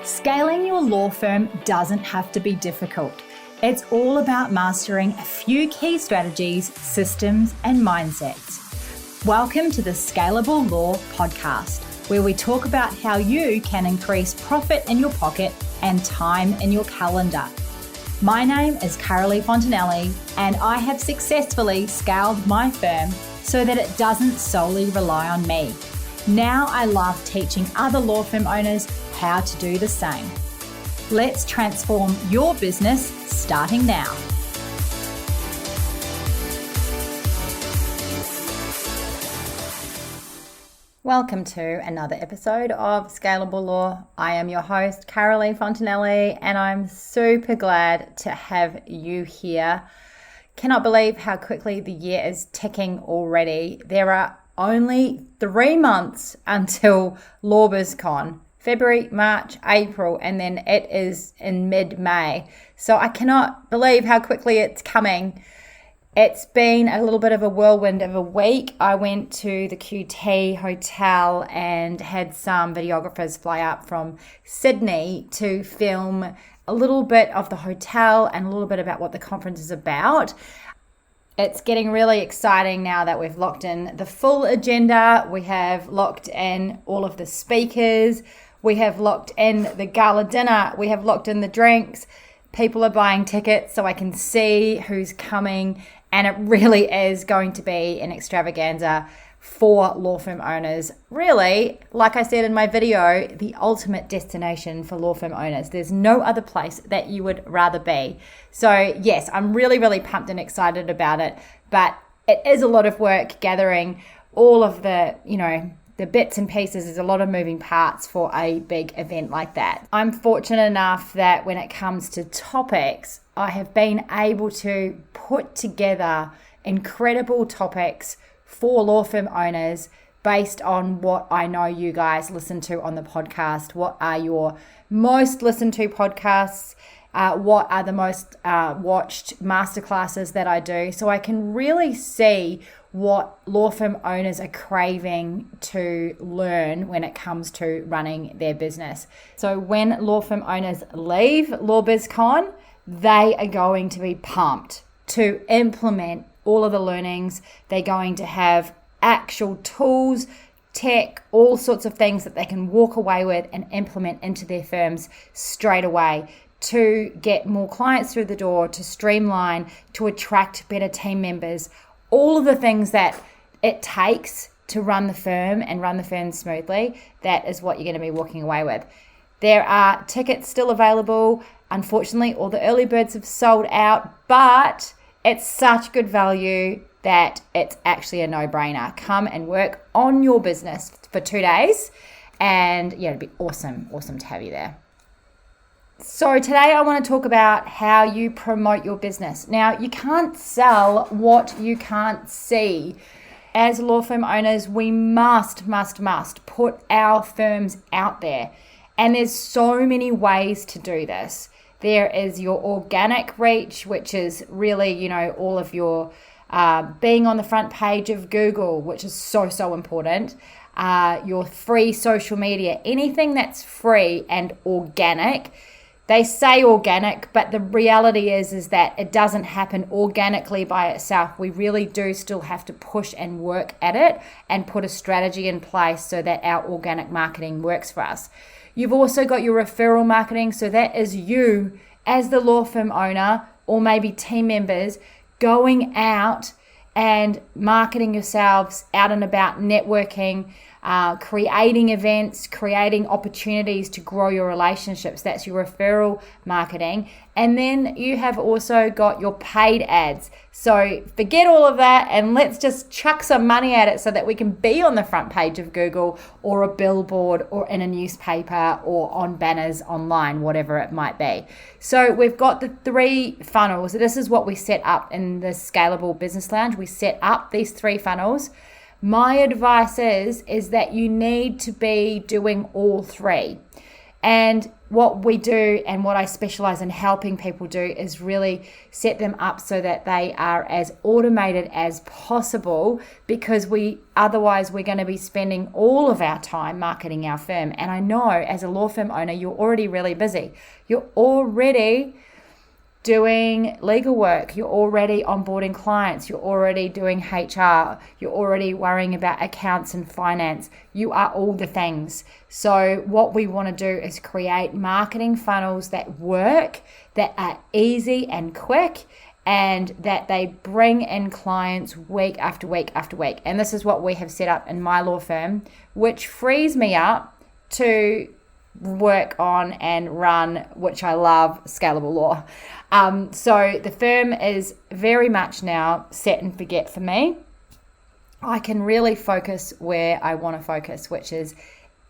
Scaling your law firm doesn't have to be difficult. It's all about mastering a few key strategies, systems, and mindsets. Welcome to the Scalable Law Podcast, where we talk about how you can increase profit in your pocket and time in your calendar. My name is Carolee Fontanelli, and I have successfully scaled my firm so that it doesn't solely rely on me. Now I love teaching other law firm owners how to do the same. Let's transform your business starting now. Welcome to another episode of Scalable Law. I am your host, Carolee Fontanelli, and I'm super glad to have you here. Cannot believe how quickly the year is ticking already. There are only 3 months until LawBizCon. February, March, April, and then it is in mid-May. So I cannot believe how quickly it's coming. It's been a little bit of a whirlwind of a week. I went to the QT Hotel and had some videographers fly up from Sydney to film a little bit of the hotel and a little bit about what the conference is about. It's getting really exciting now that we've locked in the full agenda. We have locked in all of the speakers. We have locked in the gala dinner. We have locked in the drinks. People are buying tickets so I can see who's coming. And it really is going to be an extravaganza for law firm owners. Really, like I said in my video, the ultimate destination for law firm owners. There's no other place that you would rather be. So yes, I'm really, really pumped and excited about it. But it is a lot of work gathering all of the, the bits and pieces. There's a lot of moving parts for a big event like that. I'm fortunate enough that when it comes to topics, I have been able to put together incredible topics for law firm owners based on what I know you guys listen to on the podcast. What are your most listened to podcasts? What are the most watched masterclasses that I do? So I can really see what law firm owners are craving to learn when it comes to running their business. So when law firm owners leave LawBizCon, they are going to be pumped to implement all of the learnings. They're going to have actual tools, tech, all sorts of things that they can walk away with and implement into their firms straight away to get more clients through the door, to streamline, to attract better team members, all of the things that it takes to run the firm and run the firm smoothly. That is what you're going to be walking away with. There are tickets still available. Unfortunately, all the early birds have sold out, but it's such good value that it's actually a no-brainer. Come and work on your business for 2 days, and it'd be awesome to have you there. So today I want to talk about how you promote your business. Now, you can't sell what you can't see. As law firm owners, we must put our firms out there. And there's so many ways to do this. There is your organic reach, which is really, all of your being on the front page of Google, which is so important. Your free social media, anything that's free and organic. They say organic, but the reality is that it doesn't happen organically by itself. We really do still have to push and work at it and put a strategy in place so that our organic marketing works for us. You've also got your referral marketing. So that is you as the law firm owner or maybe team members going out and marketing yourselves out and about, networking, creating events, creating opportunities to grow your relationships. That's your referral marketing. And then you have also got your paid ads. So forget all of that and let's just chuck some money at it so that we can be on the front page of Google or a billboard or in a newspaper or on banners online, whatever it might be. So we've got the 3 funnels. This is what we set up in the Scalable Business Lounge. We set up these 3 funnels. My advice is that you need to be doing all 3. And what we do and what I specialize in helping people do is really set them up so that they are as automated as possible, because otherwise we're going to be spending all of our time marketing our firm. And I know as a law firm owner, you're already really busy. You're already doing legal work, you're already onboarding clients, you're already doing HR, you're already worrying about accounts and finance. You are all the things. So what we want to do is create marketing funnels that work, that are easy and quick, and that they bring in clients week after week after week. And this is what we have set up in my law firm, which frees me up to work on and run, which I love, scalable law. So the firm is very much now set and forget for me. I can really focus where I want to focus, which is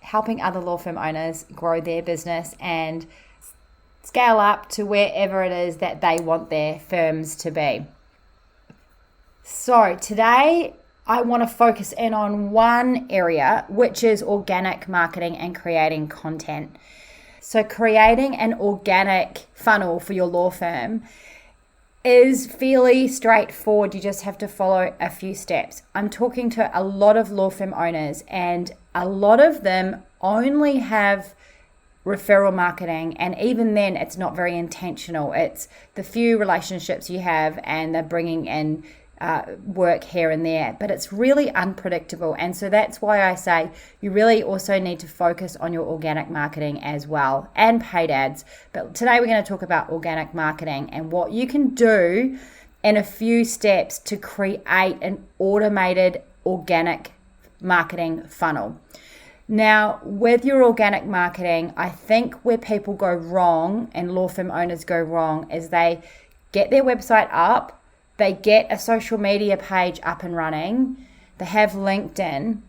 helping other law firm owners grow their business and scale up to wherever it is that they want their firms to be. So today I want to focus in on one area, which is organic marketing and creating content. So creating an organic funnel for your law firm is fairly straightforward. You just have to follow a few steps. I'm talking to a lot of law firm owners, and a lot of them only have referral marketing, and even then it's not very intentional. It's the few relationships you have and they're bringing in work here and there, but it's really unpredictable. And so that's why I say you really also need to focus on your organic marketing as well, and paid ads. But today we're going to talk about organic marketing and what you can do in a few steps to create an automated organic marketing funnel. Now, with your organic marketing, I think where people go wrong and law firm owners go wrong is they get their website up, they get a social media page up and running, they have LinkedIn,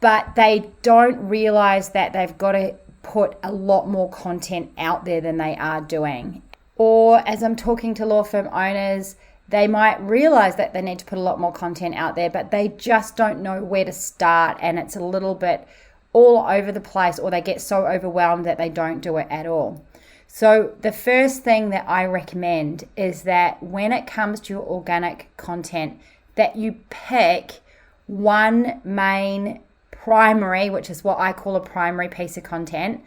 but they don't realize that they've got to put a lot more content out there than they are doing. Or as I'm talking to law firm owners, they might realize that they need to put a lot more content out there, but they just don't know where to start, and it's a little bit all over the place, or they get so overwhelmed that they don't do it at all. So the first thing that I recommend is that when it comes to your organic content, that you pick one main primary, which is what I call a primary piece of content,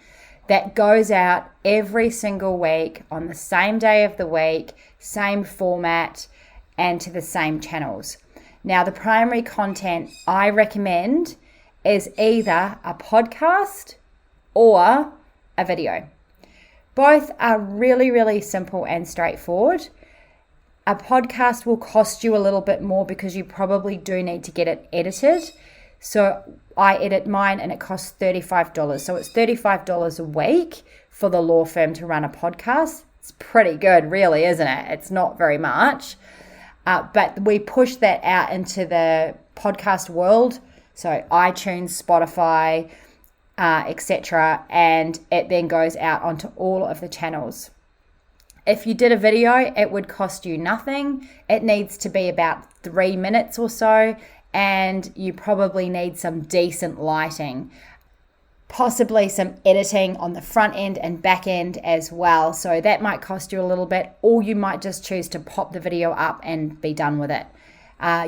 that goes out every single week on the same day of the week, same format, and to the same channels. Now, the primary content I recommend is either a podcast or a video. Both are really, really simple and straightforward. A podcast will cost you a little bit more because you probably do need to get it edited. So I edit mine and it costs $35. So it's $35 a week for the law firm to run a podcast. It's pretty good, really, isn't it? It's not very much. But we push that out into the podcast world. So iTunes, Spotify, etc. And it then goes out onto all of the channels. If you did a video, it would cost you nothing. It needs to be about 3 minutes or so, and you probably need some decent lighting, possibly some editing on the front end and back end as well. So that might cost you a little bit, or you might just choose to pop the video up and be done with it.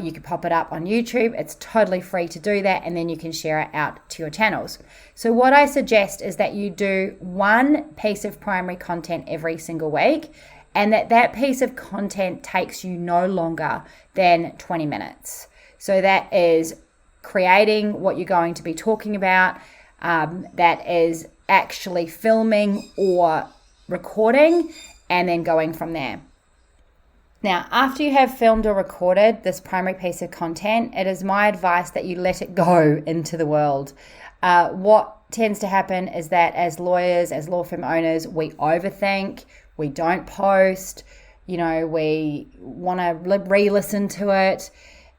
You can pop it up on YouTube. It's totally free to do that, and then you can share it out to your channels. So what I suggest is that you do one piece of primary content every single week, and that piece of content takes you no longer than 20 minutes. So that is creating what you're going to be talking about, that is actually filming or recording, and then going from there. Now, after you have filmed or recorded this primary piece of content, it is my advice that you let it go into the world. What tends to happen is that as lawyers, as law firm owners, we overthink, we don't post, we want to re-listen to it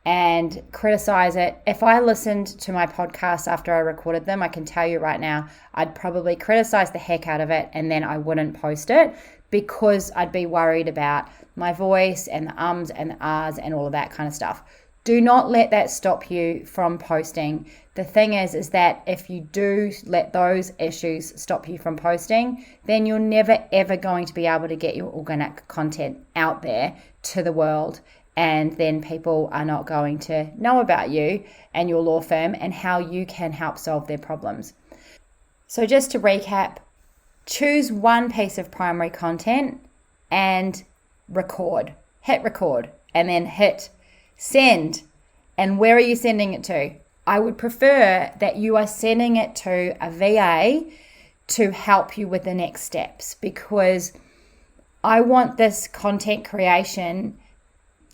and criticize it. If I listened to my podcast after I recorded them, I can tell you right now, I'd probably criticize the heck out of it, and then I wouldn't post it because I'd be worried about my voice and the ums and the ahs and all of that kind of stuff. Do not let that stop you from posting. The thing is that if you do let those issues stop you from posting, then you're never ever going to be able to get your organic content out there to the world. And then people are not going to know about you and your law firm and how you can help solve their problems. So just to recap, choose one piece of primary content and record. Hit record and then hit send. And where are you sending it to? I would prefer that you are sending it to a VA to help you with the next steps, because I want this content creation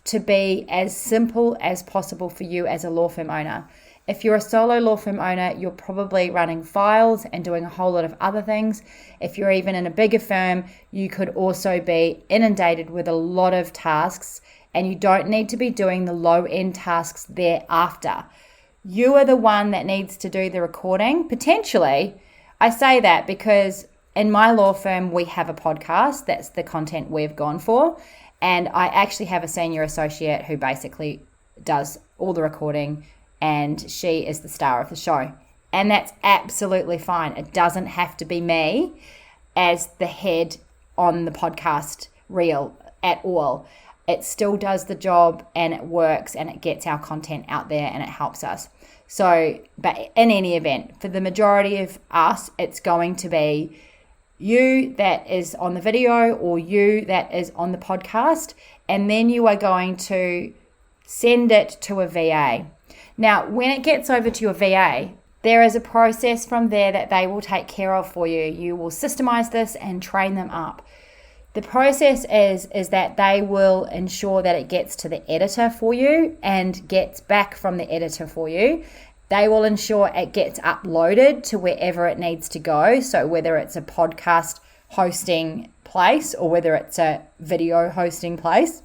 to be as simple as possible for you as a law firm owner. If you're a solo law firm owner, you're probably running files and doing a whole lot of other things. If you're even in a bigger firm, you could also be inundated with a lot of tasks, and you don't need to be doing the low-end tasks thereafter. You are the one that needs to do the recording, potentially. I say that because in my law firm, we have a podcast. That's the content we've gone for. And I actually have a senior associate who basically does all the recording, and she is the star of the show. And that's absolutely fine. It doesn't have to be me as the head on the podcast reel at all. It still does the job, and it works, and it gets our content out there, and it helps us. So, but in any event, for the majority of us, it's going to be you that is on the video or you that is on the podcast, and then you are going to send it to a VA. Now, when it gets over to your VA, there is a process from there that they will take care of for you. You will systemize this and train them up. The process is that they will ensure that it gets to the editor for you and gets back from the editor for you. They will ensure it gets uploaded to wherever it needs to go. So whether it's a podcast hosting place or whether it's a video hosting place.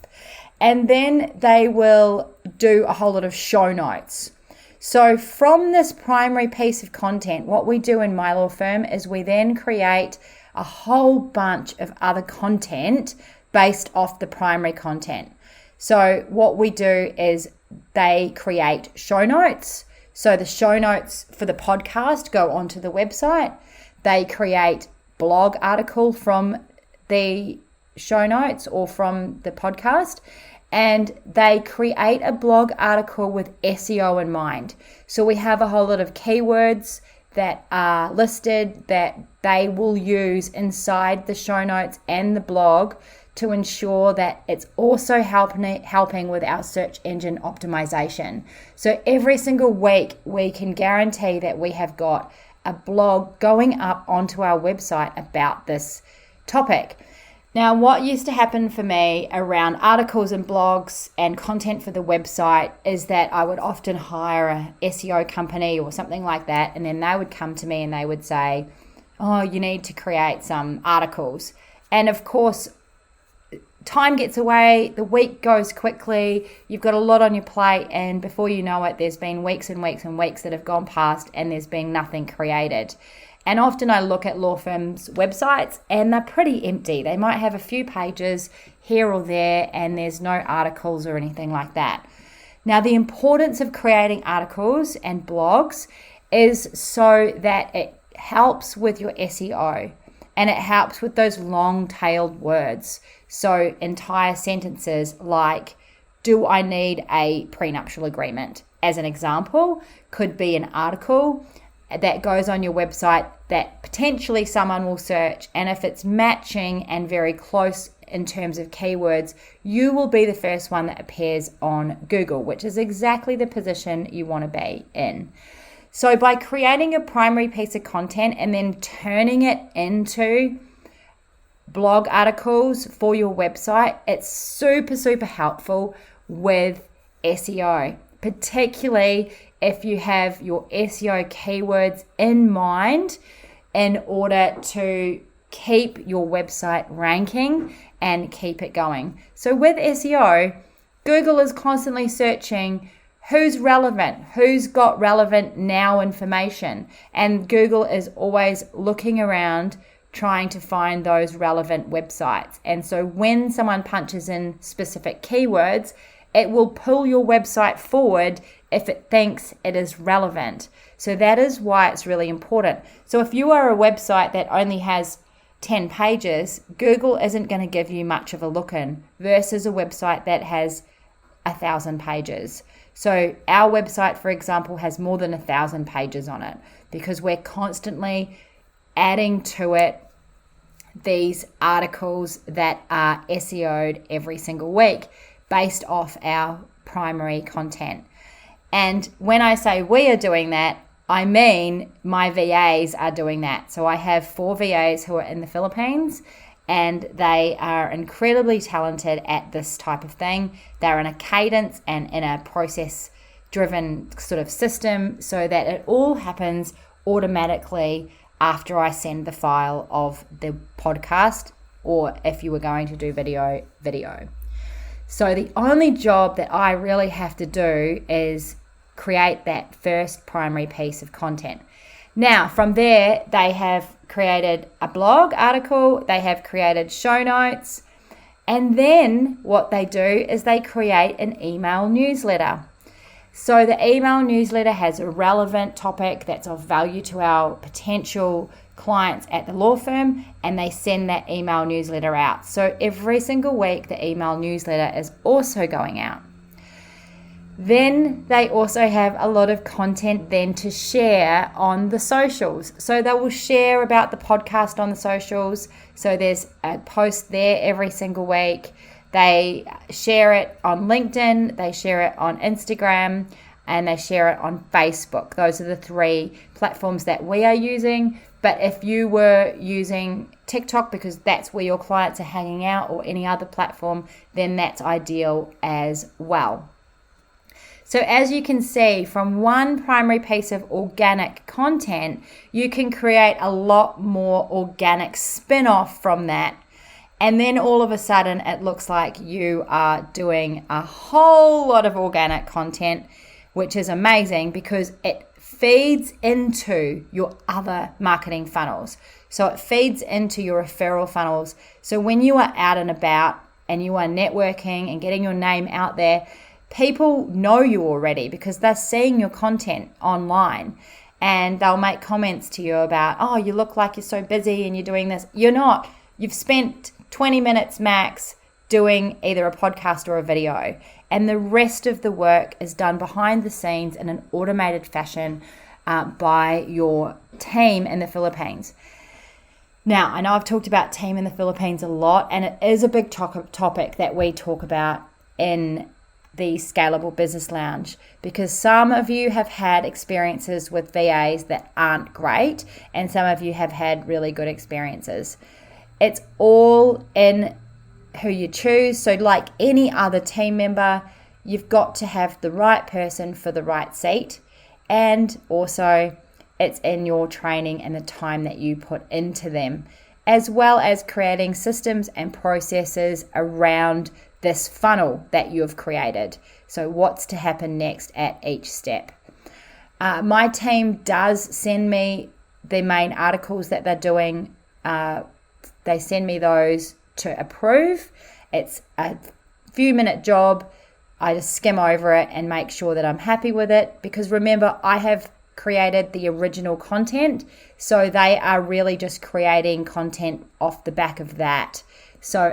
And then they will do a whole lot of show notes. So from this primary piece of content, what we do in my law firm is we then create a whole bunch of other content based off the primary content. So what we do is they create show notes. So the show notes for the podcast go onto the website. They create blog article from the show notes or from the podcast, and they create a blog article with SEO in mind. So we have a whole lot of keywords that are listed that they will use inside the show notes and the blog to ensure that it's also helping with our search engine optimization. So every single week we can guarantee that we have got a blog going up onto our website about this topic. Now, what used to happen for me around articles and blogs and content for the website is that I would often hire a SEO company or something like that, and then they would come to me and they would say, oh, you need to create some articles. And of course, time gets away, the week goes quickly, you've got a lot on your plate, and before you know it, there's been weeks and weeks and weeks that have gone past and there's been nothing created. And often I look at law firms' websites and they're pretty empty. They might have a few pages here or there and there's no articles or anything like that. Now, the importance of creating articles and blogs is so that it helps with your SEO and it helps with those long-tailed words. So entire sentences like, do I need a prenuptial agreement? As an example, could be an article that goes on your website that potentially someone will search, and if it's matching and very close in terms of keywords, you will be the first one that appears on Google, which is exactly the position you want to be in. So by creating a primary piece of content and then turning it into blog articles for your website, it's super, super helpful with SEO, particularly if you have your SEO keywords in mind in order to keep your website ranking and keep it going. So with SEO, Google is constantly searching who's relevant, who's got relevant now information, and Google is always looking around trying to find those relevant websites. And so when someone punches in specific keywords, It will pull your website forward if it thinks it is relevant. So that is why it's really important. So if you are a website that only has 10 pages, Google isn't going to give you much of a look in versus a website that has 1,000 pages. So our website, for example, has more than 1,000 pages on it because we're constantly adding to it these articles that are SEO'd every single week based off our primary content. And when I say we are doing that, I mean my VAs are doing that. So I have 4 VAs who are in the Philippines, and they are incredibly talented at this type of thing. They're in a cadence and in a process-driven sort of system so that it all happens automatically after I send the file of the podcast, or if you were going to do video. So the only job that I really have to do is create that first primary piece of content. Now, from there, they have created a blog article, they have created show notes, and then what they do is they create an email newsletter. So the email newsletter has a relevant topic that's of value to our potential clients at the law firm, and they send that email newsletter out. So every single week, the email newsletter is also going out. Then they also have a lot of content then to share on the socials. So they will share about the podcast on the socials. So there's a post there every single week. They share it on LinkedIn, they share it on Instagram, and they share it on Facebook. Those are the 3 platforms that we are using. But if you were using TikTok, because that's where your clients are hanging out, or any other platform, then that's ideal as well. So as you can see, from one primary piece of organic content, you can create a lot more organic spin-off from that. And then all of a sudden, it looks like you are doing a whole lot of organic content, which is amazing because it feeds into your other marketing funnels. So it feeds into your referral funnels. So when you are out and about and you are networking and getting your name out there, people know you already because they're seeing your content online, and they'll make comments to you about, oh, you look like you're so busy and you're doing this. You're not. You've spent 20 minutes max doing either a podcast or a video, and the rest of the work is done behind the scenes in an automated fashion by your team in the Philippines. Now, I know I've talked about team in the Philippines a lot, and it is a big topic that we talk about in the Scalable Business Lounge, because some of you have had experiences with VAs that aren't great, and some of you have had really good experiences. It's all in who you choose. So like any other team member, you've got to have the right person for the right seat, and also it's in your training and the time that you put into them, as well as creating systems and processes around this funnel that you have created. So what's to happen next at each step. My team does send me the main articles that they're doing. They send me those to approve. It's a few minute job. I just skim over it and make sure that I'm happy with it, because remember, I have created the original content, so they are really just creating content off the back of that. So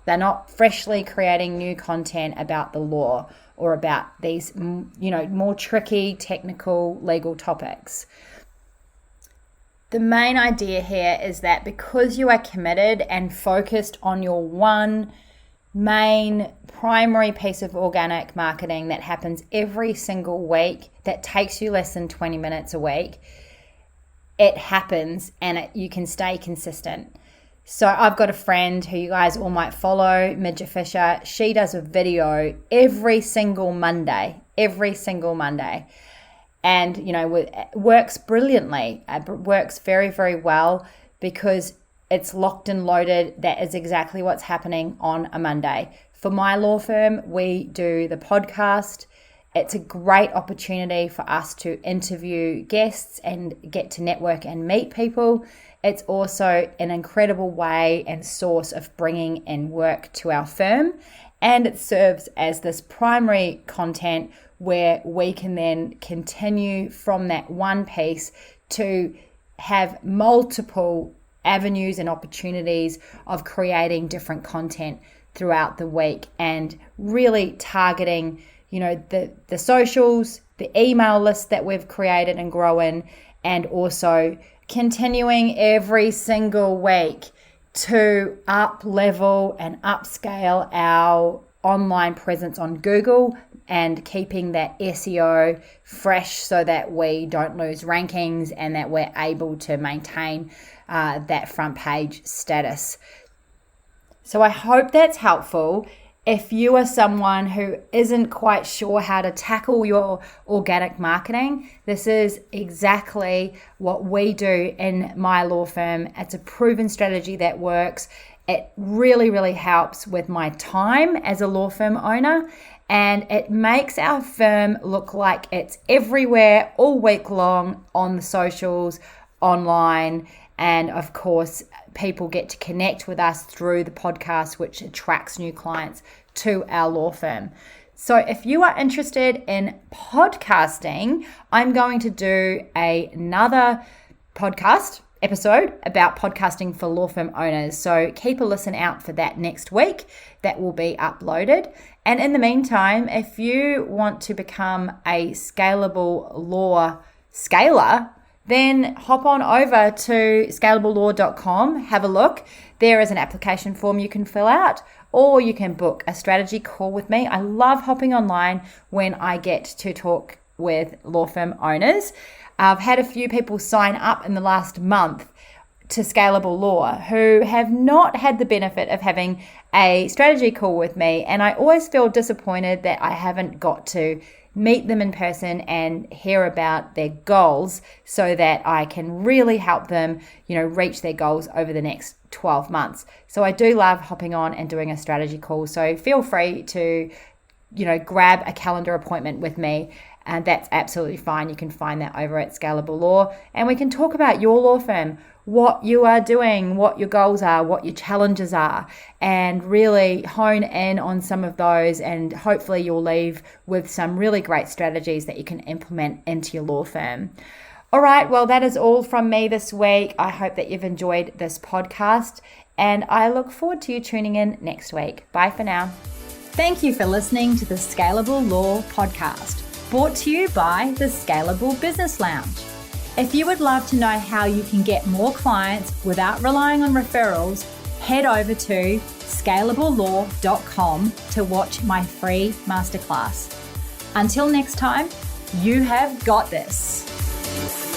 they're not freshly creating new content about the law or about these, more tricky, technical, legal topics. The main idea here is that because you are committed and focused on your one main primary piece of organic marketing that happens every single week, that takes you less than 20 minutes a week, it happens, and you can stay consistent. So I've got a friend who you guys all might follow, Midget Fisher. She does a video every single Monday. And, it works brilliantly. It works very, very well because it's locked and loaded. That is exactly what's happening on a Monday. For my law firm, we do the podcast. It's a great opportunity for us to interview guests and get to network and meet people. It's also an incredible way and source of bringing in work to our firm. and it serves as this primary content where we can then continue from that one piece to have multiple avenues and opportunities of creating different content throughout the week and really targeting, the socials, the email list that we've created and grown, and also continuing every single week to up level and upscale our online presence on Google and keeping that SEO fresh so that we don't lose rankings and that we're able to maintain that front page status. So I hope that's helpful. If you are someone who isn't quite sure how to tackle your organic marketing, this is exactly what we do in my law firm. It's a proven strategy that works. It really, really helps with my time as a law firm owner, and it makes our firm look like it's everywhere all week long on the socials, online, and of course, people get to connect with us through the podcast, which attracts new clients to our law firm. So if you are interested in podcasting, I'm going to do another podcast episode about podcasting for law firm owners. So keep a listen out for that next week. That will be uploaded. And in the meantime, if you want to become a scalable law scaler, then hop on over to scalablelaw.com, have a look. There is an application form you can fill out, or you can book a strategy call with me. I love hopping online when I get to talk with law firm owners. I've had a few people sign up in the last month to Scalable Law who have not had the benefit of having a strategy call with me, and I always feel disappointed that I haven't got to meet them in person and hear about their goals so that I can really help them, reach their goals over the next 12 months. So I do love hopping on and doing a strategy call. So feel free to, grab a calendar appointment with me, and that's absolutely fine. You can find that over at Scalable Law, and we can talk about your law firm, what you are doing, what your goals are, what your challenges are, and really hone in on some of those, and hopefully you'll leave with some really great strategies that you can implement into your law firm. All right, well, that is all from me this week. I hope that you've enjoyed this podcast, and I look forward to you tuning in next week. Bye for now. Thank you for listening to the Scalable Law podcast, brought to you by the Scalable Business Lounge. If you would love to know how you can get more clients without relying on referrals, head over to scalablelaw.com to watch my free masterclass. Until next time, you have got this.